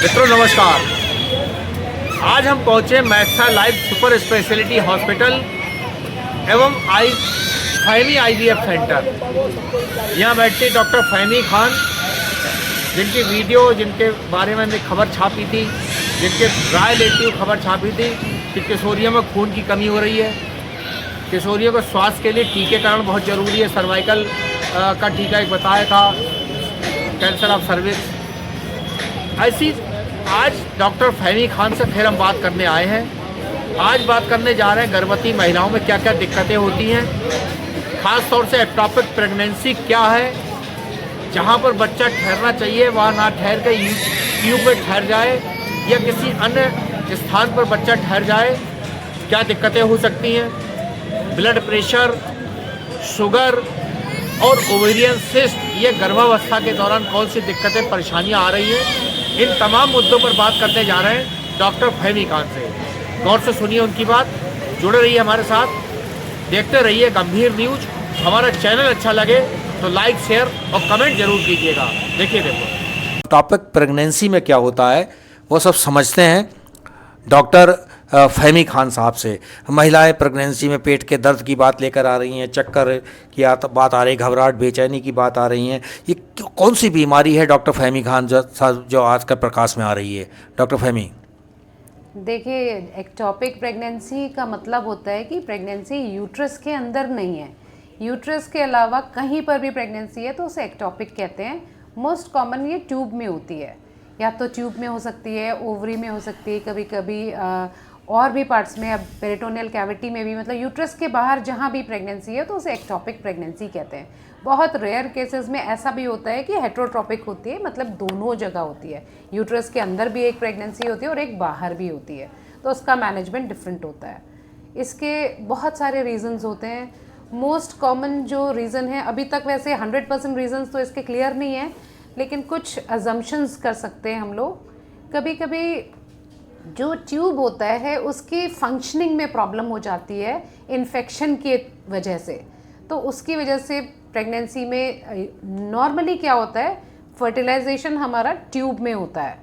मित्रों नमस्कार। आज हम पहुंचे मैक्सा लाइफ सुपर स्पेशलिटी हॉस्पिटल एवं फहमी IVF सेंटर। यहाँ बैठते डॉक्टर फहमी खान, जिनके बारे में हमने खबर छापी थी, जिनके राय लेती हुई खबर छापी थी कि किशोरियों में खून की कमी हो रही है। किशोरियों को स्वास्थ्य के लिए टीकाकरण बहुत ज़रूरी है। सर्वाइकल का टीका एक बताया था, कैंसर ऑफ सर्विक्स। ऐसी आज डॉक्टर फहमी खान से फिर हम बात करने आए हैं। आज बात करने जा रहे हैं गर्भवती महिलाओं में क्या क्या दिक्कतें होती हैं, ख़ास तौर से एक्टोपिक प्रेगनेंसी क्या है, जहां पर बच्चा ठहरना चाहिए वहां ना ठहर के ट्यूब में ठहर जाए या किसी अन्य स्थान पर बच्चा ठहर जाए, क्या दिक्कतें हो सकती हैं, ब्लड प्रेशर, शुगर और ओवेरियन सिस्ट, ये गर्भावस्था के दौरान कौन सी दिक्कतें परेशानियां आ रही हैं, इन तमाम मुद्दों पर बात करने जा रहे हैं डॉक्टर फहमी खान से। गौर से सुनिए उनकी बात, जुड़े रहिए हमारे साथ, देखते रहिए गंभीर न्यूज। हमारा चैनल अच्छा लगे तो लाइक, शेयर और कमेंट जरूर कीजिएगा। देखिए टॉपिक प्रेगनेंसी में क्या होता है वो सब समझते हैं डॉक्टर फहमी खान साहब से। महिलाएं प्रेगनेंसी में पेट के दर्द की बात लेकर आ रही हैं, चक्कर की बात आ रही है, घबराहट, बेचैनी की बात आ रही हैं। ये कौन सी बीमारी है डॉक्टर फहमी खान जो आज का प्रकाश में आ रही है? डॉक्टर फहमी, देखिए, एक्टोपिक प्रेगनेंसी का मतलब होता है कि प्रेगनेंसी यूट्रस के अंदर नहीं है, यूट्रस के अलावा कहीं पर भी प्रेगनेंसी है तो उसे एक्टोपिक कहते हैं। मोस्ट कॉमन ये ट्यूब में होती है, या तो ट्यूब में हो सकती है, ओवरी में हो सकती है, कभी कभी और भी पार्ट्स में, अब पेरिटोनियल कैविटी में भी, मतलब यूट्रस के बाहर जहाँ भी प्रेगनेंसी है तो उसे एक्टोपिक प्रेगनेंसी कहते हैं। बहुत रेयर केसेस में ऐसा भी होता है कि हेटेरोट्रोपिक होती है, मतलब दोनों जगह होती है, यूट्रस के अंदर भी एक प्रेगनेंसी होती है और एक बाहर भी होती है, तो उसका मैनेजमेंट डिफरेंट होता है। इसके बहुत सारे रीजंस होते हैं। मोस्ट कॉमन जो रीज़न है, अभी तक वैसे 100% रीजंस तो इसके क्लियर नहीं है, लेकिन कुछ अजम्पशंस कर सकते हैं हम लोग। कभी कभी जो ट्यूब होता है उसकी फंक्शनिंग में प्रॉब्लम हो जाती है इन्फेक्शन की वजह से, तो उसकी वजह से प्रेगनेंसी में नॉर्मली क्या होता है, फर्टिलाइजेशन हमारा ट्यूब में होता है,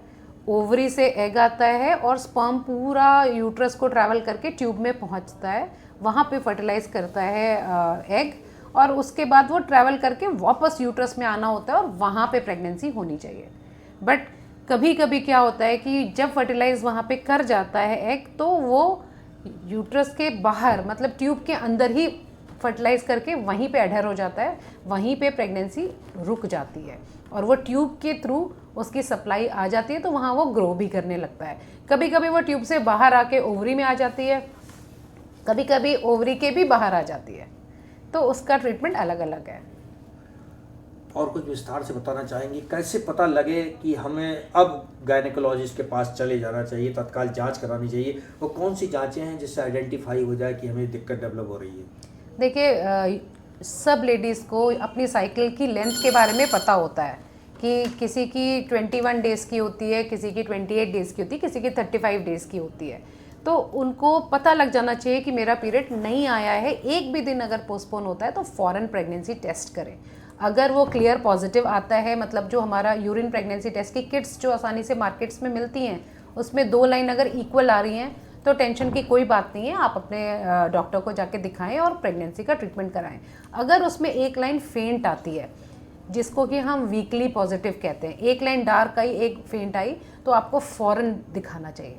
ओवरी से एग आता है और स्पर्म पूरा यूट्रस को ट्रैवल करके ट्यूब में पहुंचता है, वहाँ पे फर्टिलाइज करता है एग, और उसके बाद वो ट्रैवल करके वापस यूट्रस में आना होता है और वहाँ पे प्रेगनेंसी होनी चाहिए। बट कभी कभी क्या होता है कि जब फर्टिलाइज वहाँ पे कर जाता है एग, तो वो यूट्रस के बाहर, मतलब ट्यूब के अंदर ही फर्टिलाइज करके वहीं पे एडहर हो जाता है, वहीं पे प्रेगनेंसी रुक जाती है और वो ट्यूब के थ्रू उसकी सप्लाई आ जाती है, तो वहाँ वो ग्रो भी करने लगता है। कभी कभी वो ट्यूब से बाहर आके ओवरी में आ जाती है, कभी कभी ओवरी के भी बाहर आ जाती है, तो उसका ट्रीटमेंट अलग अलग है। और कुछ विस्तार से बताना चाहेंगे, कैसे पता लगे कि हमें अब गायनेकोलॉजिस्ट के पास चले जाना चाहिए, तत्काल जांच करानी चाहिए? वो कौन सी जांचें हैं जिससे आइडेंटिफाई हो जाए कि हमें दिक्कत डेवलप हो रही है? देखिए, सब लेडीज़ को अपनी साइकिल की लेंथ के बारे में पता होता है कि किसी की 21 डेज़ की होती है, किसी की 28 डेज़ की होती है, किसी की 35 डेज़ की होती है, तो उनको पता लग जाना चाहिए कि मेरा पीरियड नहीं आया है। एक भी दिन अगर पोस्टपोन होता है तो फ़ौरन प्रेगनेंसी टेस्ट करें। अगर वो क्लियर पॉजिटिव आता है, मतलब जो हमारा यूरिन प्रेगनेंसी टेस्ट की किट्स जो आसानी से मार्केट्स में मिलती हैं, उसमें 2 लाइन अगर इक्वल आ रही हैं तो टेंशन की कोई बात नहीं है, आप अपने डॉक्टर को जाके दिखाएं और प्रेगनेंसी का ट्रीटमेंट कराएं। अगर उसमें एक लाइन फेंट आती है, जिसको कि हम वीकली पॉजिटिव कहते हैं, एक लाइन डार्क आई, एक फेंट आई, तो आपको फ़ौरन दिखाना चाहिए,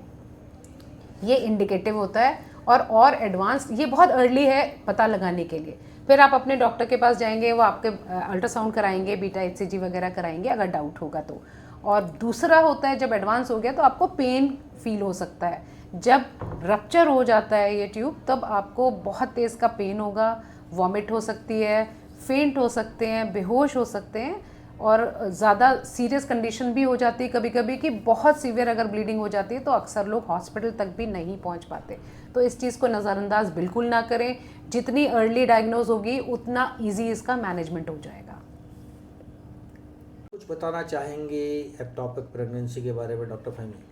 ये इंडिकेटिव होता है। और एडवांस, ये बहुत अर्ली है पता लगाने के लिए। फिर आप अपने डॉक्टर के पास जाएंगे, वो आपके अल्ट्रासाउंड कराएंगे, बीटा HCG वगैरह कराएंगे अगर डाउट होगा तो। और दूसरा होता है, जब एडवांस हो गया तो आपको पेन फील हो सकता है। जब रप्चर हो जाता है ये ट्यूब, तब आपको बहुत तेज़ का पेन होगा, वॉमिट हो सकती है, फेंट हो सकते हैं, बेहोश हो सकते हैं, और ज़्यादा सीरियस कंडीशन भी हो जाती है कभी कभी कि बहुत सीवियर अगर ब्लीडिंग हो जाती है तो अक्सर लोग हॉस्पिटल तक भी नहीं पहुंच पाते। तो इस चीज़ को नज़रअंदाज बिल्कुल ना करें, जितनी अर्ली डायग्नोज होगी उतना इजी इसका मैनेजमेंट हो जाएगा। कुछ बताना चाहेंगे एक्टोपिक प्रेगनेंसी के बारे में डॉक्टर फहमी?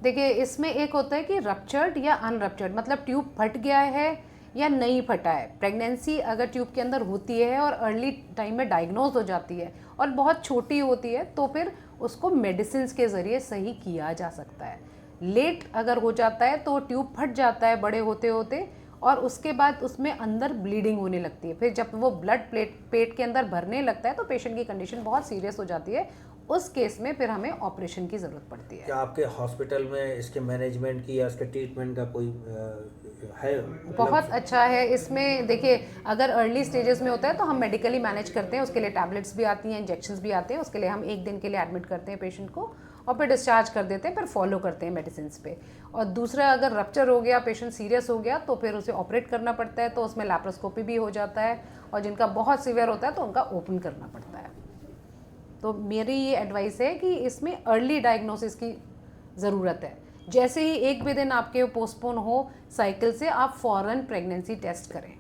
देखिए, इसमें एक होता है कि रप्चर्ड या अनरप्चर्ड, मतलब ट्यूब फट गया है या नहीं फटा है। प्रेगनेंसी अगर ट्यूब के अंदर होती है और अर्ली टाइम में डायग्नोज हो जाती है और बहुत छोटी होती है, तो फिर उसको मेडिसिन के ज़रिए सही किया जा सकता है। लेट अगर हो जाता है तो ट्यूब फट जाता है बड़े होते होते, और उसके बाद उसमें अंदर ब्लीडिंग होने लगती है। फिर जब वो ब्लड पेट के अंदर भरने लगता है तो पेशेंट की कंडीशन बहुत सीरियस हो जाती है। उस केस में फिर हमें ऑपरेशन की ज़रूरत पड़ती है। क्या आपके हॉस्पिटल में इसके मैनेजमेंट की या इसके ट्रीटमेंट का कोई है? बहुत अच्छा है। इसमें देखिए, अगर अर्ली स्टेजेस में होता है तो हम मेडिकली मैनेज करते हैं, उसके लिए टैबलेट्स भी आती हैं, इंजेक्शंस भी आते हैं, उसके लिए हम 1 दिन के लिए एडमिट करते हैं पेशेंट को और फिर डिस्चार्ज कर देते हैं, फिर फॉलो करते हैं मेडिसिन पे। और दूसरा, अगर रप्चर हो गया, पेशेंट सीरियस हो गया तो फिर उसे ऑपरेट करना पड़ता है, तो उसमें लैप्रोस्कोपी भी हो जाता है, और जिनका बहुत सीवियर होता है तो उनका ओपन करना पड़ता है। तो मेरी ये एडवाइस है कि इसमें अर्ली डायग्नोसिस की ज़रूरत है। जैसे ही एक भी दिन आपके पोस्टपोन हो साइकिल से, आप फ़ौरन प्रेगनेंसी टेस्ट करें।